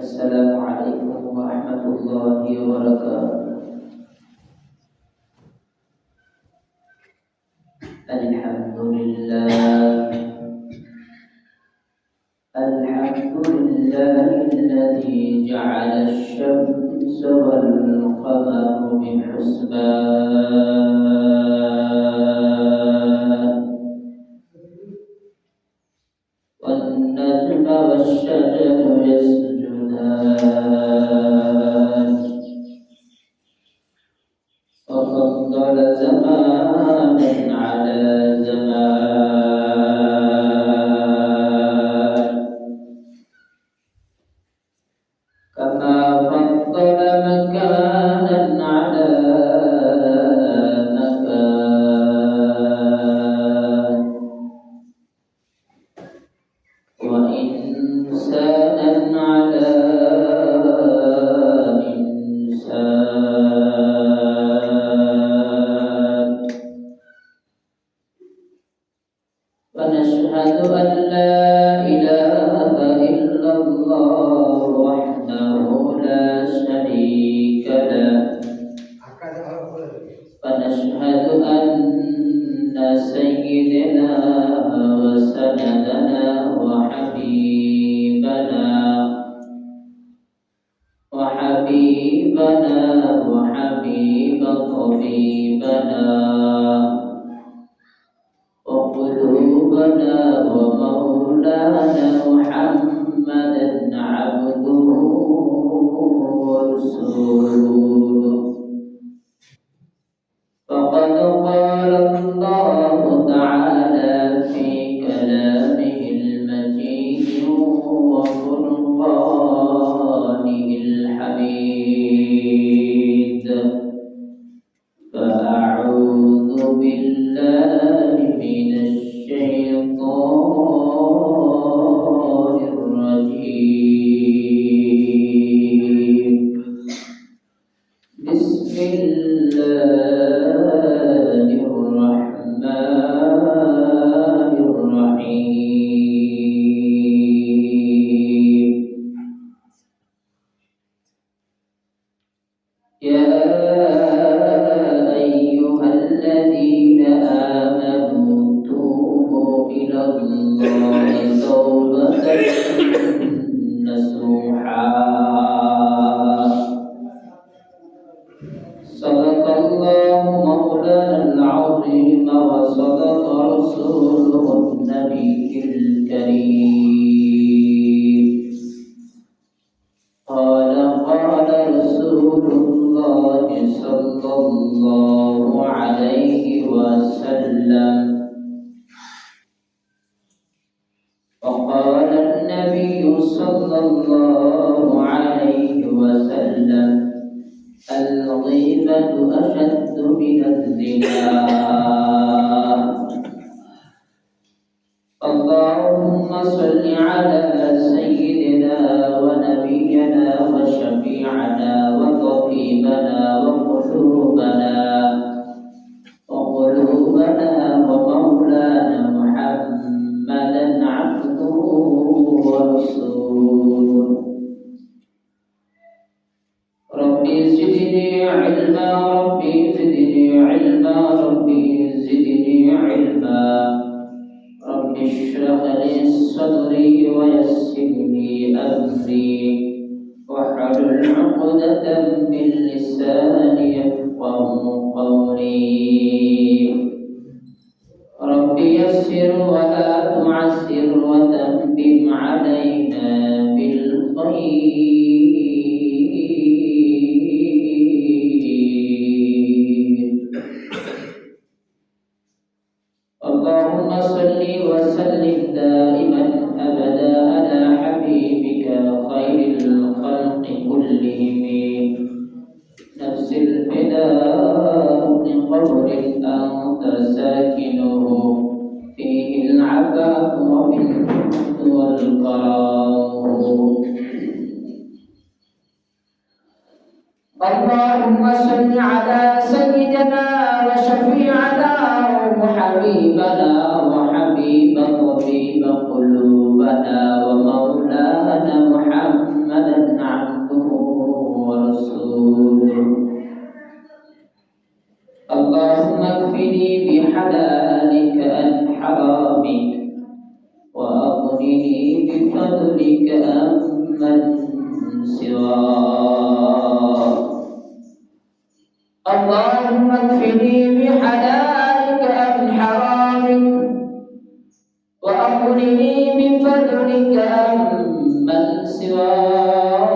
Assalamualaikum warahmatullahi wabarakatuh. Alhamdulillahilladzi ja'ala asy-syamsa wal qamara bihusban wan najma wasy-syajaru yasjudan wa faddala zamanan 'ala zaman kama faddala makanan 'ala makan wa insanan 'ala insan wa nashhadu an la ilaha illallah wahdahu la syarika lah wa nashhadu anna sayyidina wa sanadana wa habibana wa habiba tabibana wa qulubana wa maulana Muhammadan abduhu wa rasuluhu faqad qala Allah ta'ala fi kalamihil majid wa furqanihil hamid fa'a'udzu billahi minasy syaithanir rajim. Bismillahirrahmanirrahim. Ya ayyuhalladzina amanu tubu ilallahi taubatan nasuha. Sadaqallahu maulanal azim wa sadaqa rasuluhun nabiyyil karim. Qala Rasulullah sallallahu alaihi wasallam وقال النبي صلى الله عليه وسلم الغيبة أشد من الزنا. اللهم صل على سيدنا ونبينا وشفيعنا وطبيبنا وقلوبنا ومولانا محمدا عبده ورسوله. ربي زدني علما ربي زدني علما ربي زدني علما رب اشرح لي صدري ويسر لي أمري واحلل عقدة من لساني يفقهوا قولي. رب يسر ولا تعسر وتمم علينا بالخير. اللهم صل وسلم دائما أبدا على حبيبك خير الخلق كلهم نفس الفداء لقبر أنت ساكنه فيه العفاف والجود والكرام. اللهم صل على سيدنا وشفيعنا وحبيبنا وحبيب طبيب قلوبنا ومولانا محمدا وأغنني بفضلك عمن سواك اللهم اكفني بحلالك عن حرامك وأغنني بفضلك عمن سواك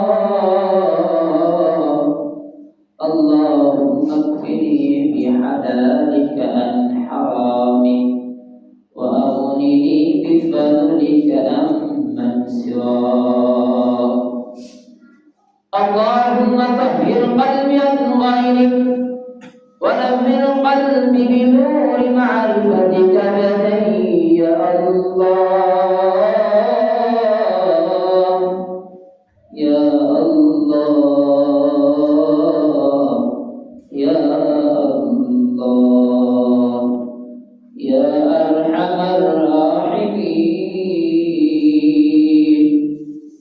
اللهم اكفني بحلالك عن حرامك وأغنني بفضلك عمن سواك اللهم طهر قلبي عن غيرك ونفر قلبي بنور معرفتك لدي الله يا الله يا الله يا أرحم الراحمين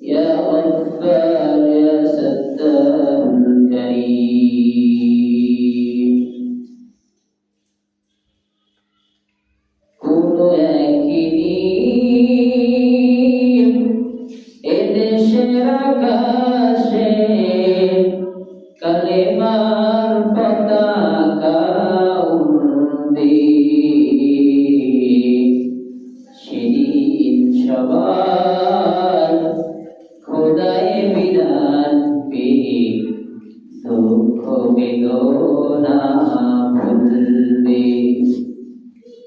يا غفار يا ستار الكريم كل أكيد إدشرك kalimar pataka undi shirin shabar khodaye bidan pe dukho bedona bhulbe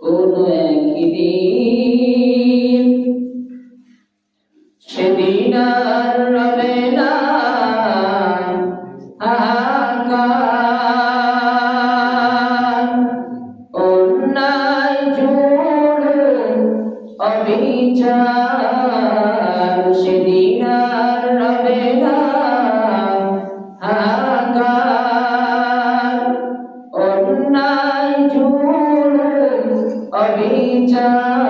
kono ekদিন সেদিন আর রবে না অবিচার সেদিন আর রবে না হাহাকার অন্যায় জুলুম অবিচার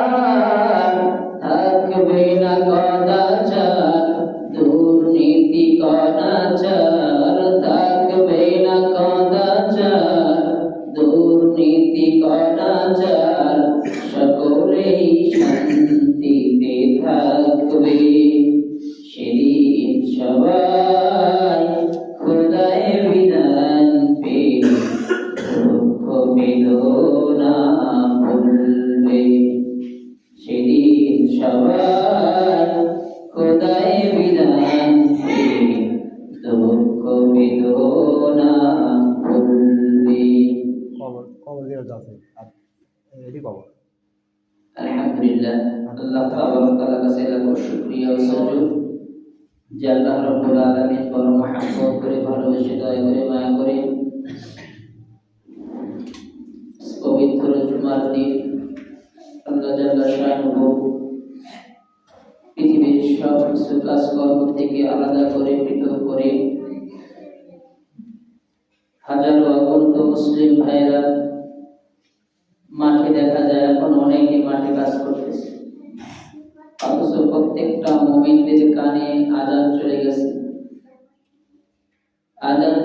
থাকবে না কদাচার দুর্নীতি কদাচার থাকবে না কদাচার দুর্নীতি কদাচার সকলেই শান্তিতে থাকবে সেদিন সবাই খোদায় বিধান পে দুঃখ বেদনা ভুলবে সেদিন সবাই খোদায় বিধান পে দুঃখ বেদনা ভুলবে কবর দিয়ে আছে এটি কবর আলহামদুলিল্লাহ আল্লাহ তাআলার কাছে লাখ শুকরিয়া ও সুজুদ যে আল্লাহ রাব্বুল আলামিন বড় মহব্বত করে ভালোবেসে দয়া করে মায়া করে পবিত্র জুমার দিন আল্লাহ জাল্লা শানুহু পৃথিবীর সব কিছু কাজকর্ম থেকে আলাদা করে পৃথক করে হাজারো অগণিত মুসলিম ভাইরা মাঠে দেখা যায় এখন অনেকে মাঠে কাজ করতেছে অথচ প্রত্যেকটা মুমিনদের কানে আযান চলে গেছে আযান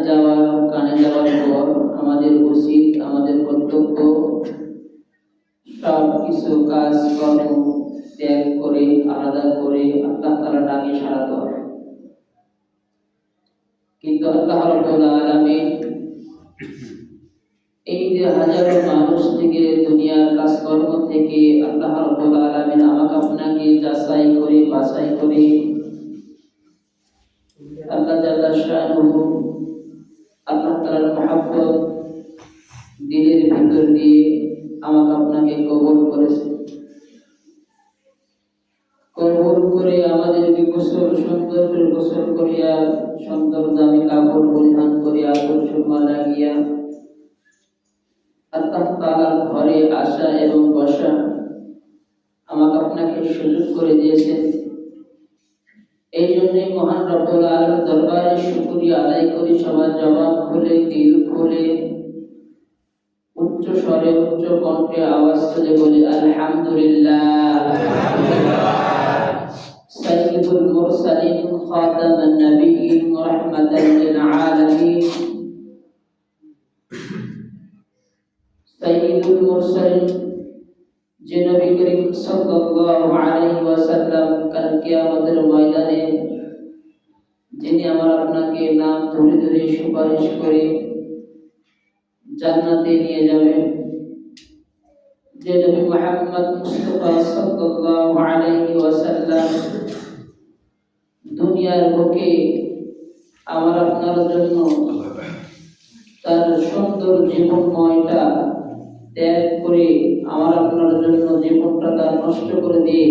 কানে যাওয়ার পর আমাদের উচিত আমাদের কর্তব্য সব কিছু কাজ কর্ম ত্যাগ করে আলাদা করে আল্লাহ তাআলার ডাকে সাড়া দেওয়া কিন্তু আল্লাহ রাব্বুল আলামিন এই যে হাজারো মানুষ থেকে দুনিয়ার কাজকর্ম থেকে আল্লাহ রাব্বুল আলামিন আমাকে আপনাকে যাচাই করে বাছাই করে আল্লাহ জাল্লা শানুহু আল্লাহ তাআলার মহব্বত দিলের ভিতর দিয়ে আমাকে আপনাকে কবুল করেছে কবুল করে আমাদেরকে সুন্দর করে গোসল করিয়া সুন্দর দামি কাপড় পরিধান করিয়া সুরমা লাগিয়া আল্লাহ তাআলার ঘরে আসা এবং বসা আমাকে আপনাকে সুযোগ করে দিয়েছেন এই জন্য মহান রব্বুল আলামিনের দরবারে শুকরিয়া আদায় করি সবার জবান খুলে দিল খুলে উচ্চ স্বরে উচ্চ কণ্ঠে আওয়াজ তুলে বলি আলহামদুলিল্লাহ সাইয়্যিদুল মুরসালিন খাতামান নাবিয়্যিন রাহমাতাল লিল আলামিন সাইয়্যিদুল মুরসালিন যে নবী করিম সাল্লাল্লাহু আলাইহি ওয়াসাল্লাম সুপারিশ করে জান্নাতে নিয়ে যাবে। যে নবী মুহাম্মদ মুস্তাফা সাল্লাল্লাহু আলাইহি ওয়াসাল্লাম দুনিয়ার বুকে আমার আপনার জন্য তার সুন্দর জীবনময়টা ত্যাগ করে আমার আপনার জন্য জীবনটা তার নষ্ট করে দিয়ে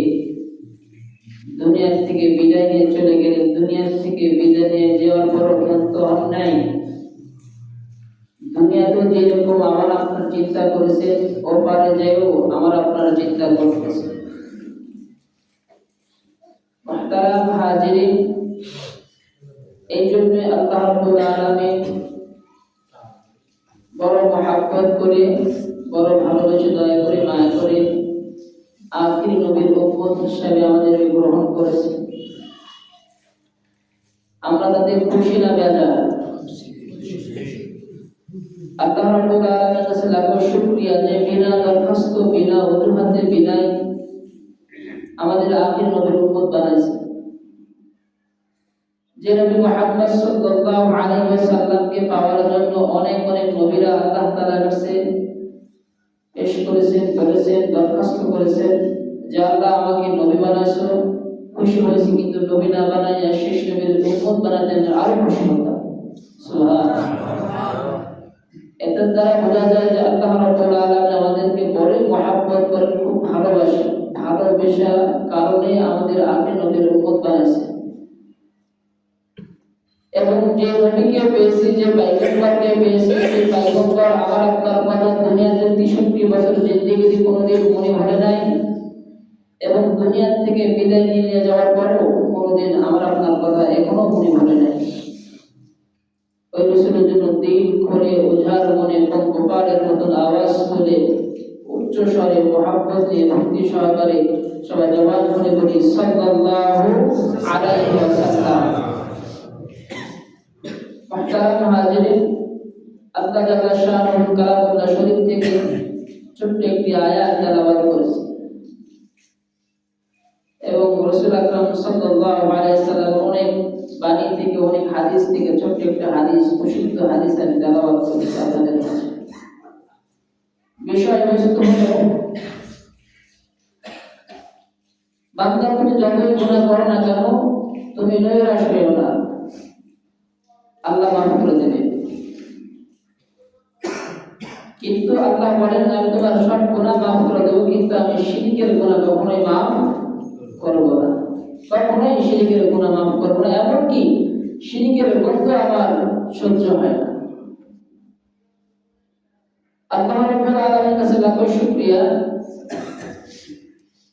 দুনিয়ার থেকে বিদায় নিয়ে চলে গেলেন। দুনিয়ার থেকে বিদায় নিয়ে যাওয়ার পরও ক্ষান্ত হন নাই। দুনিয়াতে যেরকম আমার আপনার চিন্তা করেছেন, ওপারে যেও আমার আপনার চিন্তা করতেছে। মুহতারাম হাজিরিন, এই জন্য আল্লাহ রাব্বুল আলামিন বড় মহব্বত করে, বড় ভালোবেসে, দয়া করে, মায়া করে আখিরি নবীর উম্মত হিসেবে আমাদের গ্রহণ করেছে। আমরা তাদের খুশি না বেজার? আল্লাহ রাব্বুল আলামিনের কাছে লাখো শুকরিয়া যে বিনা দরখাস্ত, বিনা অজুহাতে, বিনাই আমাদের আখিরি নবীর উম্মত বানাইছে। যে নবী মুহাম্মদ সাল্লাল্লাহু আলাইহি ওয়াসাল্লামকে পাওয়ার জন্য অনেক অনেক নবীরা আল্লাহ তাআলার কাছে পেশ করেছেন, বলেছেন, দরখাস্ত করেছেন যে আল্লাহ আমাকে নবী বানাইছো, খুশি হয়েছি, কিন্তু নবী না বানাইয়া শেষ নবীর উম্মত বানাতেন আরো খুশি হতাম। সুবহানাল্লাহ। এটার দ্বারা বোঝা যায় যে আল্লাহ রাব্বুল আলামিন আমাদেরকে বড় মহব্বত করেন, খুব ভালোবাসেন। ভালোবাসার কারণে আমাদের আখির নবীর উম্মত বানাইছে। এবং যে নবীকে পেয়েছি, যে পয়গম্বরকে পেয়েছি, সেই পয়গম্বর আমার আপনার কথা দুনিয়াতে 63 বছর জিন্দেগিতে কোনোদিন মনে ভরে নাই, এবং দুনিয়া থেকে বিদায় নিয়ে যাওয়ার পরও কোনোদিন আমার আপনার কথা এখনো মনে ভরে নাই। ওই রাসূলের জন্য দিল খুলে উজাড় মনে পঙ্কপালের মতন আওয়াজ তুলে উচ্চ স্বরে মহব্বত নিয়ে ভক্তি সহকারে সবাই জবান খুলে বলি সাল্লাল্লাহু আলাইহি ওয়াসাল্লাম। মুহতারাম হাজিরিন, আল্লাহ জাল্লা শানুহু কালামুল্লাহ শরীফ থেকে ছোট্ট একটি আয়াত তেলাওয়াত করেছে এবং রাসূল আকরাম সাল্লাল্লাহু আলাইহি ওয়াসাল্লাম অনেক বাণী থেকে, অনেক হাদিস থেকে ছোট্ট একটা হাদিস, প্রসিদ্ধ হাদিস আমি তেলাওয়াত করেছি আপনাদের কাছে। বিষয়বস্তু হলো, বান্দা তুমি যতই গুনাহ করো না কেন, তুমি নৈরাশ হইও না, আল্লাহ মাফ করে দেবে। কিন্তু আল্লাহ বলেন আমি তোমার সব গুনাহ মাফ করে দেবো, কিন্তু আমি শিরকের গুনাহ কখনোই মাফ করব না। কখনোই শিরকের গুনাহ মাফ করব না, এমনকি শিরকের গন্ধ আমার সহ্য হয় না। আল্লাহ রাব্বুল আলামিনের কাছে লাখো শুকরিয়া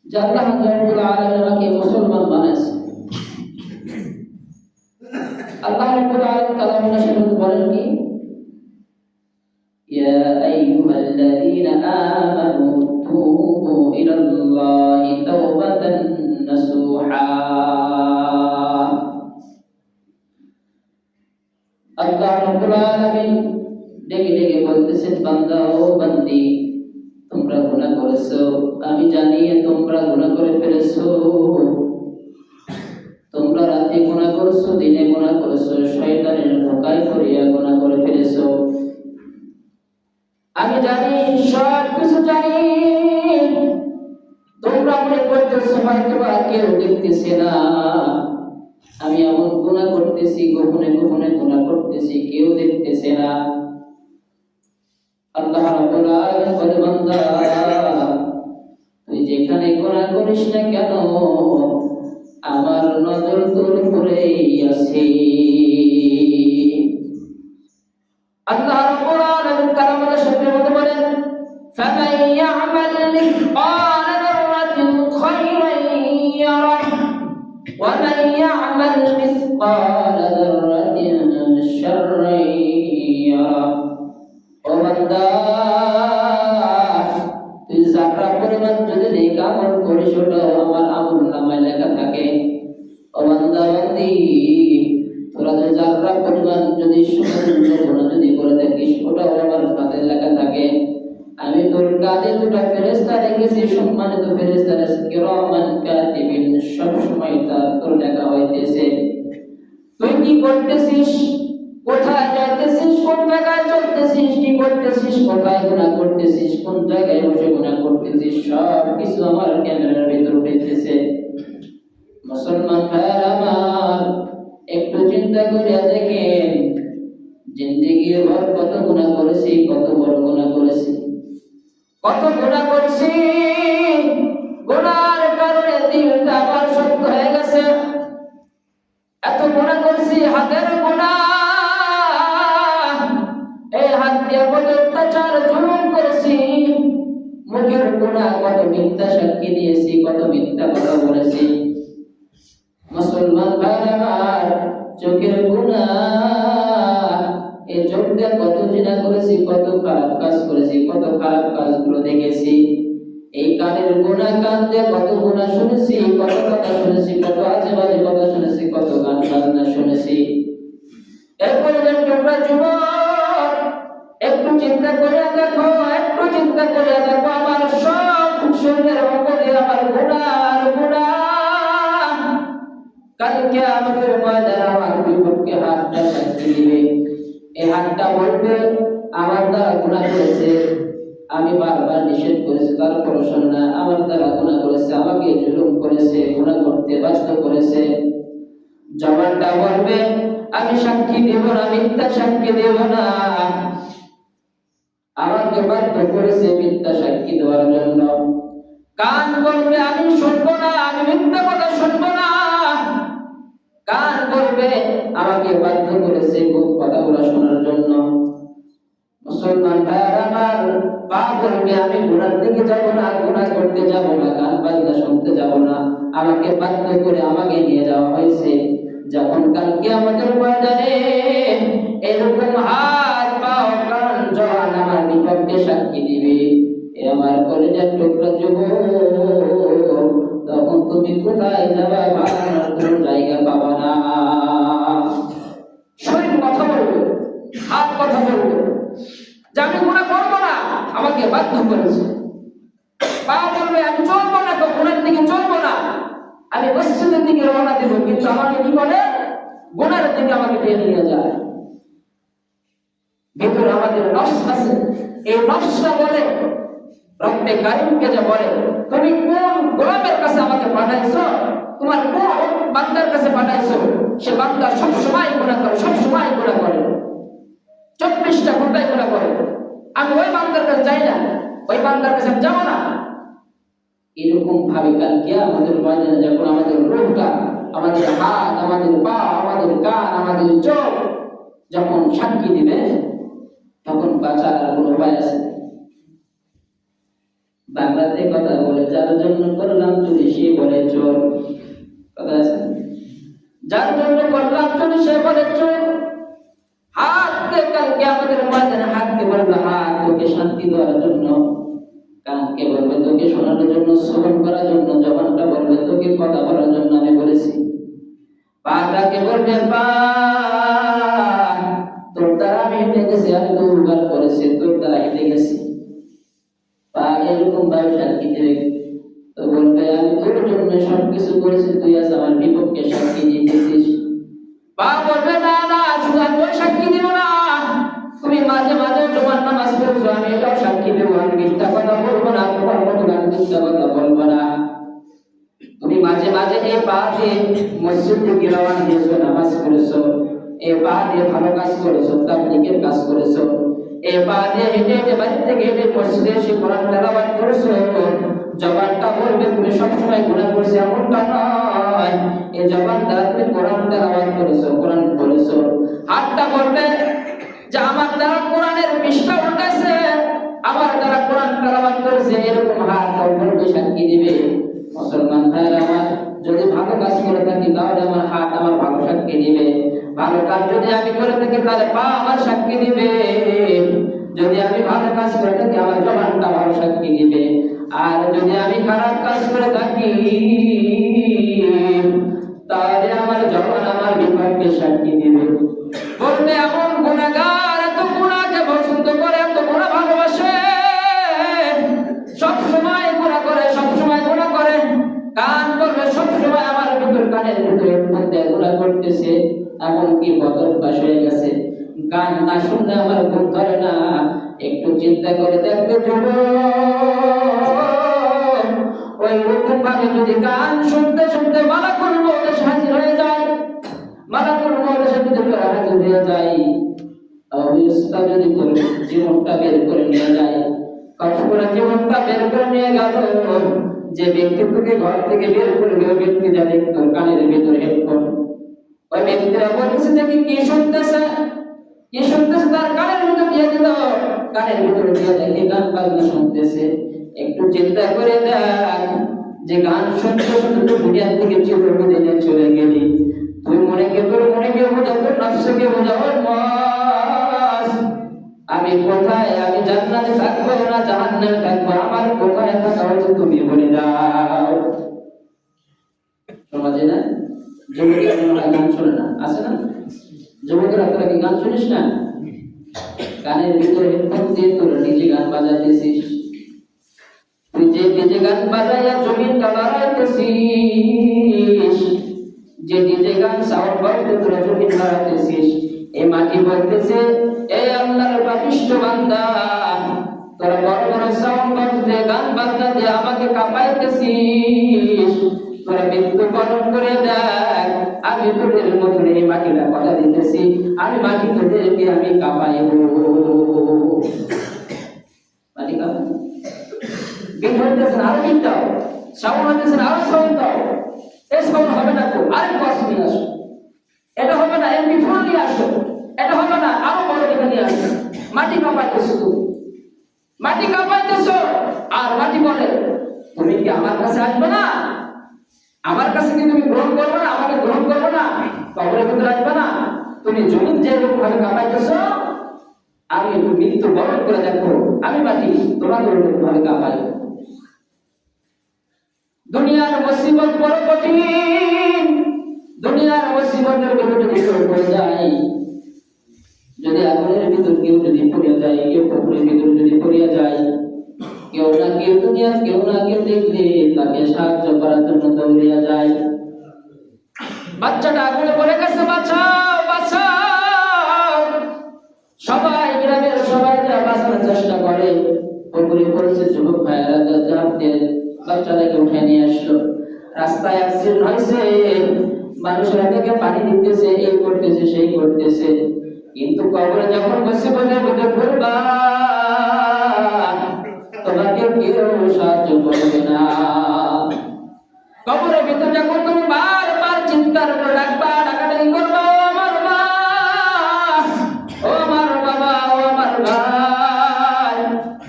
যে আল্লাহ রাব্বুল আলামিন আমাকে মুসলমান বানাইছে। আল্লাহ রাব্বুল আলামিন কালামে শরীফে বলেন কি, ইয়া আইয়ুহাল্লাযীনা আমানু তুবু ইলাল্লাহি তাওবাতান নাসুহা। আল্লাহ রাব্বুল আলামিন ডেকে ডেকে বলতেছেন, বান্দা ও বান্দি, তোমরা গুনাহ করেছো, আমি জানি তোমরা গুনাহ করে ফেলেছো। তোমরা রাতে গুনাহ করেছো, দিনে গুনাহ করেছো, শয়তানের ধোঁকায় পড়িয়া গুনাহ করে ফেলেছো। আমি জানি, সব কিছু জানি। তোমরা মনে করতেছো হয়তো বা কেউ দেখতেছে না, আমি এমন গুনাহ করতেছি, গোপনে গোপনে গুনাহ করতেছি, কেউ দেখতেছে না। আল্লাহ রাব্বুল আলামিন বলে, বান্দা তুই যেখানে গুনাহ করিস না কেন, আমার নজর তোর উপরেই আছে। আল্লাহ রাব্বুল আলামিন কালামে শরীফের মধ্যে বলেন, ফামান ইয়ামাল মিসকালা যাররাতিন খায়রান ইয়ারাহ ওয়া মান ইয়ামাল মিসকালা যাররাতিন শাররান ইয়ারাহ। ও বান্দা, তুই যারা পরিমাণ যদি নেক আমল করিস ওটা আমার আমলনামায় লেখা থাকে। ও বান্দা বান্দি, তোরা যদি যারা পরিমাণ যদি সুন্দর গুনাহ যদি করে থাকিস ওটাও আমার সাথে লেখা থাকে। আমি তোর কাঁধে দুটো ফেরেশতা রেখেছি, সম্মানিত ফেরেশতা কিরামান কাতিবিন, সব সময় তোর লেখা হইতেছে। তুই কি করতেছিস, কোথায় যাইতেছিস, কোন জায়গায় চলতেছিস, কি করতেছিস, কোথায় গুনাহ করতেছিস, কোন জায়গায় বসে গুনাহ করতেছিস, সব কিছু আমার ক্যামেরার ভিতর উঠতেছে। মুসলমান ভাইরা আমার, একটু চিন্তা করে দেখেন জিন্দেগি ভর কত গুনাহ করেছি, কত বড় গুনাহ করেছি, কত গুনাহ করেছি। গুনার কারণে দিলটা আমার শক্ত হয়ে গেছে। এত গুনাহ করেছি, হাতের গুনাহ, এই হাত দিয়ে কত অত্যাচার জুলুম করেছি। মুখের গুনাহ, কত মিথ্যা সাক্ষী দিয়েছি, কত মিথ্যা কথা বলেছি। মুসলমান ভাইরা আমার, চোখের গুনাহ, এই চোখ দিয়ে কত জিনা করেছি, কত খারাপ কাজ করেছি, কত খারাপ কাজগুলো দেখেছি। এই কানের গুনাহ, কান দিয়ে কত গুনাহ শুনেছি, কত কথা শুনেছি, কত আজে বাজে কথা শুনেছি, কত গান বাজনা শুনেছি। এরপরে তোমরা যুবক, একটু চিন্তা করে দেখো, একটু চিন্তা করে দেখো, আমার সব শরীরের অঙ্গ দিয়ে আমার গুনাহ গুনাহ। কালকে আমাদের ময়দানে আমার বিপক্ষে হাতটা সাক্ষী দিবে। এই হাতটা বলবে আমার দ্বারা গুনাহ করেছে, আমি বারবার নিষেধ করেছি, তারপরও শোনে না, আমার দ্বারা গুনাহ করেছে, আমাকে জুলুম করেছে, গুনাহ করতে বাধ্য করেছে। জবানটা বলবে আমি সাক্ষী দেব না, মিথ্যা সাক্ষী দেব না, আমাকে বাধ্য করেছে মিথ্যা সাক্ষী দেওয়ার জন্য। কান বলবে আমি শুনবো না, আমি মিথ্যা কথা শুনবো না। কান বলবে আমাকে বাধ্য করেছে খুব কথাগুলো শোনার জন্য। মুসলমান ভাইরা আমার, পা বলবে আমি গুনার দিকে যাব না, গুনাহ করতে যাব না, গান বাজনা শুনতে যাব না, আমাকে বাধ্য করে আমাকে নিয়ে যাওয়া হয়েছে। যখন কালকে আমাদের ময়দানে এরকম হাত পা কান জবান আমার বিপক্ষে সাক্ষী দিবে, এ আমার কলিজার টুকরা যুবক, তখন তুমি কোথায় যাবা? বাগানোর কোনো জায়গা পাবা না। শরীর কথা বলবে, হাত কথা বলবে যে আমি গুনাহ করবো না, আমাকে বাধ্য করেছে। পা বলবে আমি চলবো না, তো গুনার দিকে চলবো না, আমি মসজিদের দিকে রওনা দেব, কিন্তু আমাকে কি করে গুনার দিকে আমাকে টেনে নিয়ে যায়। ভিতরে আমাদের নফস আছে, এই নফসটা বলে, রব্বে কারীমকে যে বলে তুমি কোন গোলামের কাছে আমাকে পাঠাইছো, তোমার কোন বান্দার কাছে পাঠাইছো, সে বান্দা সব সময় গুনাহ করে, সব সময় গুনাহ করে, 24টা ঘন্টায় গুনাহ করে। আমি ওই বান্দার কাছে যাই না, ওই বান্দার কাছে যাব না। এরকম ভাবে কালকে আমাদের ময়দানে যখন আমাদের রূহটা, আমাদের হাত, আমাদের পা, আমাদের কান, আমাদের চোখ যখন সাক্ষী দিবে, তখন বাঁচার আর কোনো উপায় আছে? বাংলাতে কথা বলে, যার জন্য করলাম চুরি সে বলে চোর, কথা আছে। যার জন্য করলাম চুরি সে বলে চোর। হাতকে কালকে আমাদের ময়দানে হাতকে বলবে হাত তোকে শান্তি দেওয়ার জন্য, কানকে বলবে তোকে শোনানোর জন্য, শ্রবণ করার জন্য, জবানটা বলবে তোকে কথা বলার জন্য আমি বলেছি। পাটাকে বলবে পা তোর দ্বারা আমি হেঁটে গেছি, আমি তো উপকার করেছি, তোর দ্বারা হেঁটে গেছি। পা এরকম ভাবে সাক্ষী দেবে, তো বলবে আমি তোর জন্য সবকিছু করেছি, তুই আজ আমার বিপক্ষে সাক্ষী দিতেছিস। পা বলবে না না, শুধু আমি ওই সাক্ষী দিব না, তুমি মাঝে মাঝে তোমার নামাজ পড়ছো, আমি এটাও সাক্ষী দেবো, আমি মিথ্যা কথা বলবো না, তোমার মতো আমি মিথ্যা কথা বলবো না। তুমি মাঝে মাঝে এই পা দিয়ে মসজিদ থেকে রওনা দিয়েছো, নামাজ পড়েছো, এই পা দিয়ে ভালো কাজ করেছো, তাবলীগের কাজ করেছো, এই পা দিয়ে হেঁটে হেঁটে বাড়ি থেকে হেঁটে মসজিদে এসে কোরআন তেলাওয়াত করেছো। জবানটা বলবে তুমি সবসময় গুনাহ করছো, এমনটা নয়, এই জবান দ্বারা তুমি কোরআন তেলাওয়াত করেছো, কোরআন পড়েছো। হাতটা বলবে যে আমার দ্বারা কোরআনের পৃষ্ঠা উল্টাইছে, আমার দ্বারা কোরআন তেলাওয়াত করেছে, এরকম হাত বলবে সাক্ষী দিবে। মুসলমান ভাইরা আমার, যদি ভালো কাজ করে থাকি তাহলে আমার হাত আমার ভালো সাক্ষী দিবে, ভালো কাজ যদি আমি করে থাকি তাহলে পা আমার সাক্ষী দিবে, যদি আমি ভালো কাজ করে থাকি আমার জবানটা ভালো সাক্ষী দিবে, আর যদি আমি খারাপ কাজ করে থাকি তাহলে আমার জবান আমার বিপক্ষে সাক্ষী দিবে। বলবে এমন গুনাহগার এত গুনাহকে পছন্দ করে, এত গুনাহ ভালোবাসে, সব সময় গুনাহ করে, সব সময় গুনাহ করে। কান বলবে সব সময় আমার ভিতর, কানের ভিতরে মধ্যে গুনাহ করতেছে, এমনকি বদঅভ্যাস হয়ে গেছে। গান না শুনলে আমার ঘুম ধরে না। একটু চিন্তা করে দেখতে ওই রকম ভাবে যদি গান শুনতে শুনতে মালাকুল মউত হাজির হয়ে যায়, মালাকুল মউত সাথে হাজির হয়ে যায়, অবস্থা যদি জীবনটা বের করে নিয়ে যায়, কখনো জীবনটা বের করে নিয়ে গেল, যে ব্যক্তি থেকে ঘর থেকে বের করবে ওই ব্যক্তি যাবে তোর কানের ভিতরে হেডফোন, ওই ব্যক্তিরা বলতেছে দেখি কি শুনতেছে, কি শুনতেছে, তার কানের ভিতরে দিয়ে দিল, কানের ভিতরে দিয়ে দেখি গান বাজনা শুনতেছে। একটু চিন্তা করে দেখ, যে গান শুনতে শুনতে তুই দুনিয়ার থেকে চিরবিদায় চলে গেলি, তুই তোর মনেকে বোঝা, তোর নফসকে বোঝা, ওর মস আমি কোথায়, আমি জান্নাতে থাকবো না জাহান্নামে থাকবো, আমার কোথায় থাকা হচ্ছে তুমি বলে দাও। সমাজে না যুবকেরা গান শোনে না, আছে না যুবকেরা, তোরা কি গান শুনিস না? গানের ভিতরে হেডফোন দিয়ে তোরা নিজে গান বাজাইতেছিস, তুই যে নিজে গান বাজাইয়া জমিনটা বাড়াইতেছিস, যে নিজে গান সাউন্ড বক্সে তোরা জমিন বাড়াইতেছিস, এই মাটি বলতেছে এই আল্লাহর পাপিষ্ঠ বান্দা, তোরা বড় বড় সাউন্ড বক্স দিয়ে গান বাজনা দিয়ে আমাকে কাঁপাইতেছিস, তোরা মৃত্যুবরণ করে দেখ, আমি তোদের মতন এই মাটিটা কথা দিতেছি, আমি মাটি তোদেরকে আমি কাঁপাইব, মাটি কাঁপাই বিল হইতেছেন আরো বিল দাও, সাউন্ড হইতেছেন আরো সাউন্ড দাও, এই সাউন্ড হবে না তো আরেক বক্স নিয়ে আসো, এটা হবে না MP4 নিয়ে আসো, এটা হবে না আরো বড় দেখে নিয়ে আসো, মাটি কাঁপাইতেছো, মাটি কাঁপাইতেছো, আর মাটি বলে তুমি কি আমার কাছে আসবে না, আমার কাছে কি তুমি গ্রহণ করবে না, আমাকে গ্রহণ করবে না, কবরের ভিতরে আসবে না, তুমি জমিন যেরকম ভাবে কাঁপাইতেছো, আমি একটু মৃত্যু বরণ করে দেখো, আমি মাটি তোমাকে ওরকম ভাবে কাঁপাই। দুনিয়ার মুসিবত বড় কঠিন, দুনিয়ার মুসিবতের ভিতরে যদি পড়ে যায়, যদি আগুনের ভিতর কেউ যদি পড়ে যায়, কেউ পুকুরের ভিতর যদি পড়ে যায়, কেউ না কেউ দুনিয়ার কেউ না কেউ দেখলে তাকে সাহায্য করার জন্য দৌড়িয়া যায়। বাচ্চাটা আগুনে পড়ে গেছে, বাঁচাও বাঁচাও, সবাই গ্রামের সবাই যা বাঁচানোর চেষ্টা করে, পুকুরে পড়েছে, যুবক ভাইয়েরা ঝাঁপ দিয়ে বাচ্চাটাকে উঠে নিয়ে আসলো। রাস্তায় অ্যাক্সিডেন্ট হয়েছে, মানুষেরা তাকে পানি দিতেছে, এই করতেছে সেই করতেছে, কিন্তু কবরে যখন মুসিবতের মধ্যে পড়বা তোমাকে কেউ সাহায্য করবে না। কবরের ভিতরে যখন তুমি বারবার চিন্তার করে ডাকবা, ডাকাডাকি করবা, ও আমার মা, ও আমার বাবা, ও আমার ভাই,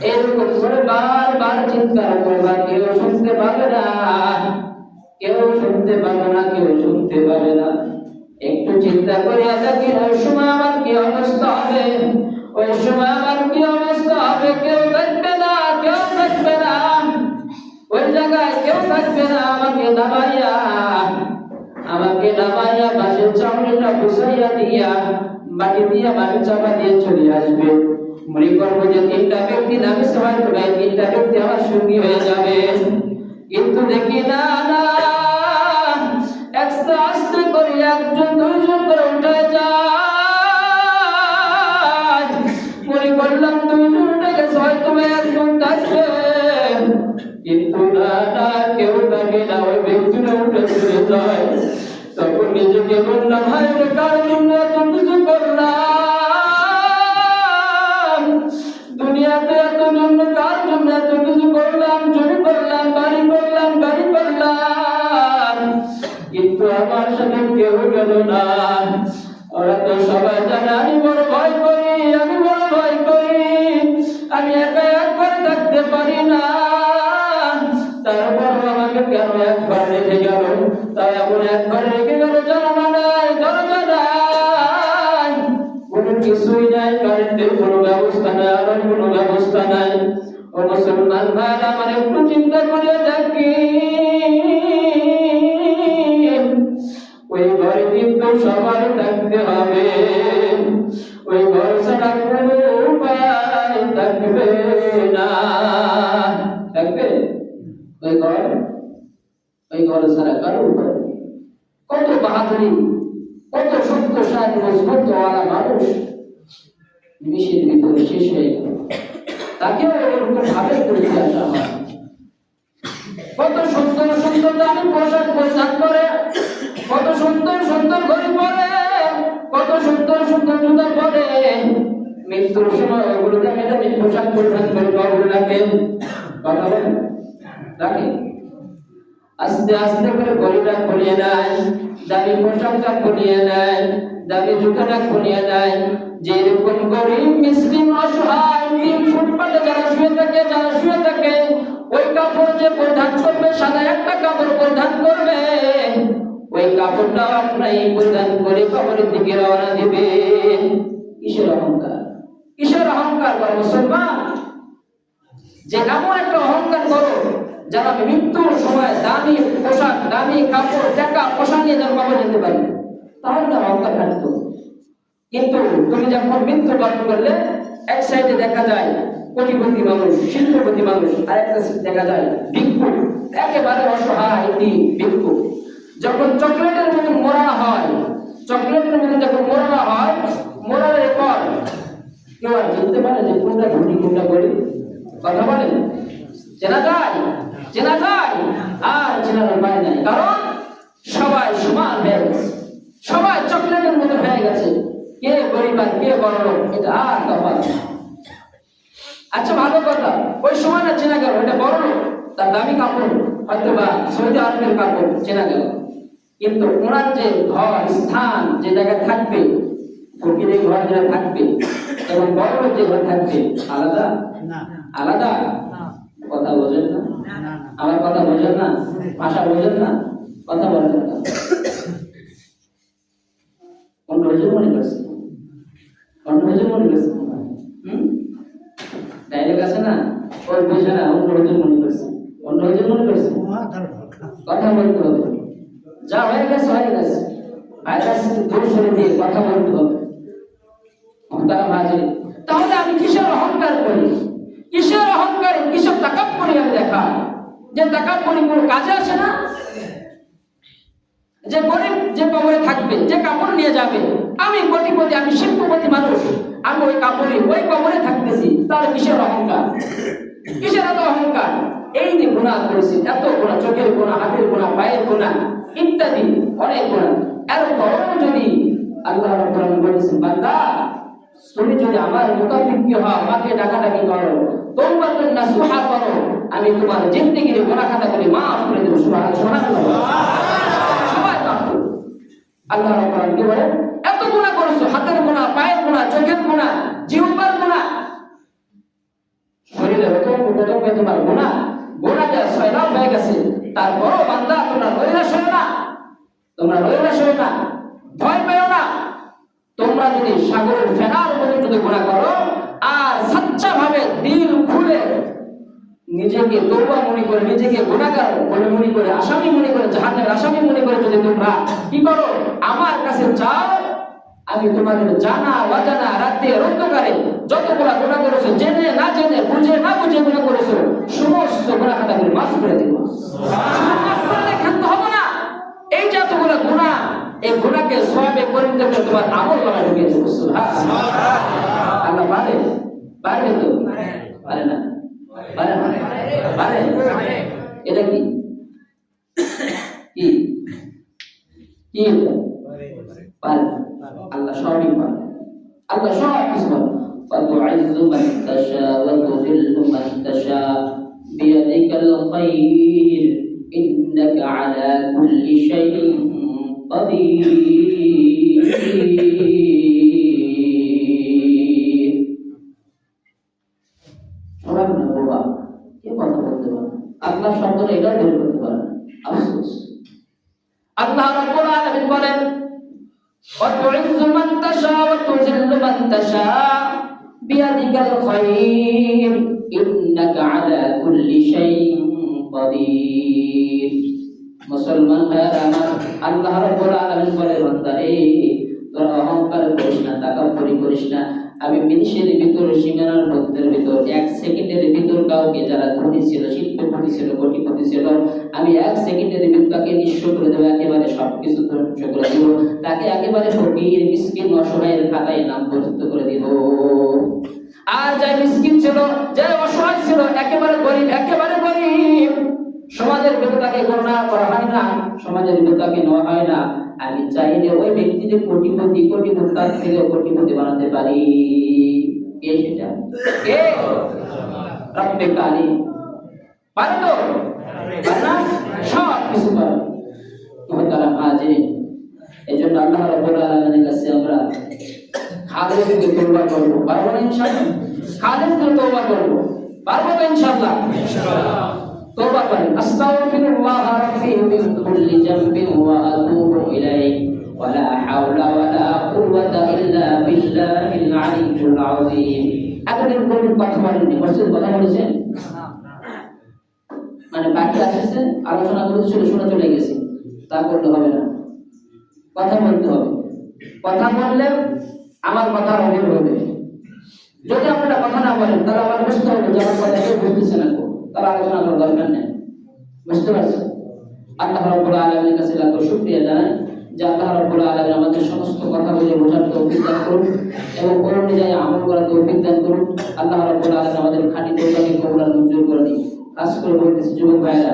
এরকম করে বারবার চিন্তা করবা, কেউ শুনতে পাবে না, কেউ শুনতে পাবে না, কেউ শুনতে পাবে না। একটু চিন্তা করিয়া দেখি ওই সময় আমার কি অবস্থা হবে, ওই সময় আমার কি অবস্থা হবে, কেউ দেখবে না, কেউ দেখবে না, ওই জায়গায় কেউ থাকবে না, আমাকে নামাইয়া বাসের চামড়াটা বুঝাইয়া দিয়া মাটি দিয়ে মাটি চাপা দিয়ে চলে আসবে। মনে করবো যে তিনটা ব্যক্তি নামে সবাই তো ভাই তিনটা ব্যক্তি আমার সঙ্গী হয়ে যাবে, কিন্তু দেখি না না, আস্তে আস্তে করে একজন দুইজন করে উঠে যায়। মনে করলাম দুইজন উঠে গেছে, হয়তো একজন থাকবে, কিন্তু না না, কেউ থাকে না, ওই ব্যক্তিরা উঠে চলে যায়। তখন নিজেকে বললাম, হায় রে, কার জন্য এত কিছু করলাম, দুনিয়াতে এত জন্য কার জন্য এত কিছু করলাম, চুরি করলাম, বাড়ি করলাম, গাড়ি করলাম, কিন্তু আমার সাথে কেউ গেল না। ওরা তো সবাই জানে আমি বড় ভয় করি, আমি বড় ভয় করি, আমি একা একবার থাকতে পারি না, তারপর আমাকে কেন একবার রেখে গেল, তাই এমন একবার রেখে গেল, জানালা নাই, দরজা নাই, কোনো কিছুই নাই, কারেন্টের কোনো ব্যবস্থা নাই, আলোর কোনো ব্যবস্থা নাই। ও মুসলমান ভাইরা, আমার একটু চিন্তা করে দেখি, ওই ঘরে কিন্তু সবাই থাকতে হবে, ওই ঘর ছাড়া কোনো উপায় থাকবে না, থাকবে ওই ঘর ছাড়া কারো উপায়। কত বাহাদুরি, কত শক্তশালী মজবুতওয়ালা মানুষ, নিমিষের ভিতরে শেষ হয়ে গেল, তাকেও এরকম ভাবে করে দিয়ে আসা হয়। কত সুন্দর সুন্দর দামি পোশাক পরিধান করে, কত সুন্দর সুন্দর ঘড়ি পরে, কত সুন্দর সুন্দর জুতা পরে, মৃত্যুর সময় ওগুলো দামি দামি পোশাক পরিধান করে কবরে রাখে। কথা বলেন, রাখে। আস্তে আস্তে করে ঘড়িটা খুলিয়ে নেয়, দামি পোশাকটা খুলিয়ে নেয়, দামি জুতাটা খুলিয়ে নেয়। যেরকম গরিব মিসকিন অসহায় ফুটপাতে যারা শুয়ে থাকে ওই কাপড় যে পরিধান করবে, সাদা একটা কাপড় পরিধান করবে, ওই কাপড়টাও আপনাই পরিধান করে কবরের দিকে রওনা দিবে। কিসের অহংকার, কিসের অহংকার করো মুসলমান? যে এমন একটা অহংকার করো যারা মৃত্যুর সময় দামি পোশাক, দামি কাপড়, টাকা পয়সা নিয়ে যারা কবরে যেতে পারবে, তাহলে না অহংকার থাকতো। কিন্তু তুমি যখন মৃত্যুবরণ করলে, এক সাইডে দেখা যায় কোটিপতি মানুষ, শিল্পপতি মানুষ, আর একটা দেখা যায় ভিক্ষু, একেবারে অসহায় ভিক্ষু। যখন চকলেটের মতো মোড়ানো হয়, চকলেটের মতো যখন মোড়ানো হয়, মোড়ানোর পর কেউ আর চিনতে পারে যে কোনটা ঘটি কোনটা করি? কথা বলেন, চেনা যায়? চেনা যায়? আর চেনার উপায় নাই, কারণ সবাই সমান হয়ে গেছে, সবাই চকলেটের মতো হয়ে গেছে। কে গরিব আর কে বড় লোক এটা আর তফাৎ। আচ্ছা ভালো কথা, ওই সময় না চেনা গেল এটা বড় লোক, তার দামি কাপড় হয়তো বা সৌদি আরবের কাপড় চেনা গেল, কিন্তু ওনার যে ঘর স্থান যে জায়গায় থাকবে, ফকিরের ঘর যেটা থাকবে এবং বড় লোক যে ঘর থাকবে, আলাদা আলাদা। কথা বোঝেন না? আমার কথা বোঝেন না? ভাষা বোঝেন না? কথা বলেন না। অন্য মনে করছে, অন্য মনে করছে, ডাইরেক্ট আছে না, ওর বোঝে না, অন্য মনে করছে, অন্য মনে করছে। কথা বলতে হবে, যা হয়ে গেছে হয়ে গেছে, ভাইরাস দূর সরে দিয়ে কথা বলতে হবে। তাহলে আমি কিসের অহংকার করি? কিসের অহংকারে, কিসের তাকাব্বুরি আমি দেখা? যে তাকাব্বুরি কোনো কাজে আসে না। যে গরিব যে কবরে থাকবে, যে কাপড় নিয়ে যাবে, আমি কোটিপতি, আমি শিল্পপতি মানুষ, আমি ওই কাপড়ে ওই কবরে থাকতেছি, তাহলে কিসের অহংকার? কিসের এত অহংকার? এই যে গুনাহ করেছি, এত গুনাহ, চোখের গুনাহ, হাতের গুনাহ, পায়ের গুনাহ ইত্যাদি অনেক গুনাহ, এরপরও যদি আল্লাহ রাব্বুল আলামিন বলেছেন, বান্দা তুমি যদি আমার মুতাফিক্কি হও, আমাকে ডাকাডাকি করো, তওবাতুন নাসুহা করো, আমি তোমার জিন্দেগির গুনাহ খাতাগুলি মাফ করে দেব। সুবহানাল্লাহ। সবাই মাফ করবে। আল্লাহ রাব্বুল আলামিন কি বলেন? এত গুনাহ করেছো, হাতের গুনাহ, পায়ের গুনাহ, চোখের গুনাহ, জিহ্বার গুনাহ, শরীরের প্রথমে তোমার গুনাহ যা সয়লাভ হয়ে গেছে, তারপরও বান্দা তোমরা নৈরাশ হও না, তোমরা নৈরাশ হও না, ভয় পেও না। তোমরা যদি সাগরের ফেনার মতো যদি গুনাহ করো আর সচ্চা ভাবে দিল খুলে নিজেকে তওবা মনে করে, নিজেকে গুনাহগার বলে মনে করে, আসামি মনে করে, জাহান্নামের আসামি মনে করে যদি তোমরা কি করো, আমার কাছে চাও, আমি তোমাদের জানা অজানা রাতে অন্ধকারে যতগুলা গুনাহ করেছো, জেনে না জেনে, বুঝে না বুঝে গুনাহ করেছো, সমস্ত গুনাহ খাতাগুলো মাফ করে দেব। মাফ করলে ক্ষান্ত হবো না। এই যে এতগুলা গুনাহ, এই গুনাহকে সওয়াবে পরিণত করে তোমার আমলনামায় ঢুকিয়ে দেব। সুবহানাল্লাহ। আল্লাহ পারে? পারে তো? পারে না? পারে না? পারে? এটা কি কি কি পারে? আল্লাহ সবই পারে, আল্লাহ সব কিছু পারে। وتعز من تشاء وتذل من تشاء بيدك الخير إنك على كل شيء قدير. শোনাবেন না বাবা, কে কথা বলতে পারে? আল্লাহ শব্দটা এটা বের করতে পারে, আফসোস। আল্লাহ রাব্বুল আলামিন বলেন, وتعز من تشاء وتذل من تشاء بيدك الخير إنك على كل شيء قدير. মুসলমান ভাইরা আমার, আল্লাহ রাব্বুল আলামিন বলে, বান্দারে তোরা অহংকার করিস না, তাকাব্বুরি করিস না, আমি মিনিটের ভিতর সীমানার মধ্যের ভিতর 1 সেকেন্ডের ভিতর কাউকে যারা ধনী ছিল, শিল্পপতি ছিল, কোটিপতি ছিল, আমি 1 সেকেন্ডের ভিতর তাকে নিঃস্ব করে দেবো, একেবারে সবকিছু ধ্বংস করে দিব, তাকে একেবারে ফকির মিসকিন অসহায়ের খাতায় নাম পরিচিত করে দিব। আর যাই মিসকিন ছিল, যাই অসহায় ছিল, একেবারে গরিব, সমাজের ভিতর তাকে গণনা করা হয় না, সমাজের ভিতর তাকে নেওয়া হয় না। আমি চাইলে ওই ব্যক্তিকে কোটিপতি তার থেকে কোটিপতি বানাতে পারি। কে সেটা? কে? রব্বে কারিম। পারে তো? পারে না? সব কিছু পারে। মুহতারাম হাজিরিন, এজন্য আল্লাহ রাব্বুল আলামিনের কাছে আমরা খালিস থেকে তওবা করব। পারবো না ইনশাআল্লাহ? খালিস থেকে তওবা করব। পারবো তো ইনশাআল্লাহ? ইনশাআল্লাহ। তওবা করেন, আস্তাগফিরুল্লাহ রাব্বি মিন কুল্লি যামবিন ওয়া আতুবু ইলাইহি ওয়া লা হাওলা ওয়া লা কুওয়াতা ইল্লা বিল্লাহিল আলিয়্যিল আযীম। এতদিন কোন কথা বলেননি, মসজিদ কথা বলেছেন, মানে বাকি আসছে আলোচনা করে শুনে চলে গেছে, তা করতে হবে না, কথা বলতে হবে। কথা বললে আমার কথা অনেক হবে। যদি আপনারা কথা না বলেন তাহলে আমার বুঝতে হবে যে আমার কথা কেউ বুঝতেছে না, তাহলে আলোচনা করার দরকার নেই। বুঝতে পারছেন? আল্লাহ রাব্বুল আলামিনের কাছে লাখ শুকরিয়া জানাই যে আল্লাহ রাব্বুল আলামিন আমাদের সমস্ত কথাগুলো বোঝার তৌফিক দান করুন এবং ওই অনুযায়ী আমল করার তৌফিক দান করুন। আল্লাহ রাব্বুল আলামিন আমাদের খাঁটি তওবাকে কবুল আর মঞ্জুর করে নিন। খাস করে বলতেছি যুবক ভাইরা,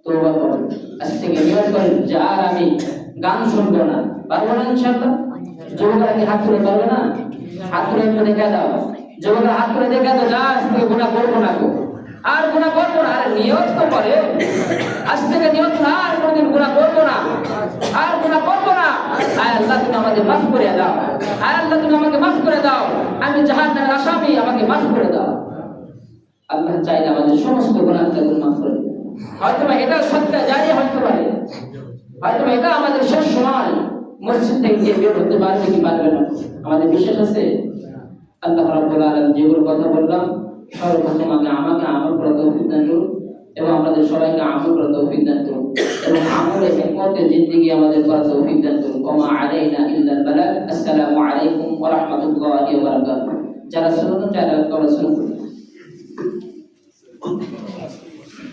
তওবা করুন, আজ থেকে নিয়ত করেন যে আর আমি গান শুনবো না। পারবো না ইনশাআল্লাহ? যুবকরা কি হাত তুলে পারবে না? হাত তুলে একটু দেখা দাও, যুবকরা হাত তুলে দেখা দাও, যা আজ থেকে গুনাহ করবো না, আর গুনাহ করবো না। আরে নিয়ত তো করে, আজ থেকে নিয়ত না, আর কোনদিন গুনাহ করবো না, আর গুনাহ করবো না। আয় আল্লাহ তুমি আমাকে মাফ করে দাও, আয় আল্লাহ তুমি আমাকে মাফ করে দাও, আমি জাহান্নামের আসামি, আমাকে মাফ করে দাও। আল্লাহ চাইলে আমাদের সমস্ত গুনাহগুলো মাফ করে দেবে। হয়তো এটা সত্য জারি হতে পারে, হয়তো এটা আমাদের শেষ সময়, মসজিদ থেকে গিয়ে বের হতে পারবে কি পারবে না আমাদের বিশ্বাস আছে। আল্লাহ রাব্বুল আলামিন যেগুলো কথা বললাম সর্বপ্রথম আমাকে আমল করার তৌফিক দান করুন এবং আমাদের সবাইকে আমল করার তৌফিক দান করুন এবং আমলে হিকমতে জিন্দেগি আমাদের করার তৌফিক দান করুন। ওমা আলাইনা ইল্লাল বালাগ। আসসালামু আলাইকুম ওয়া রাহমাতুল্লাহি ওয়া বারাকাতুহু। যারা শুনুন যারা শুনুন।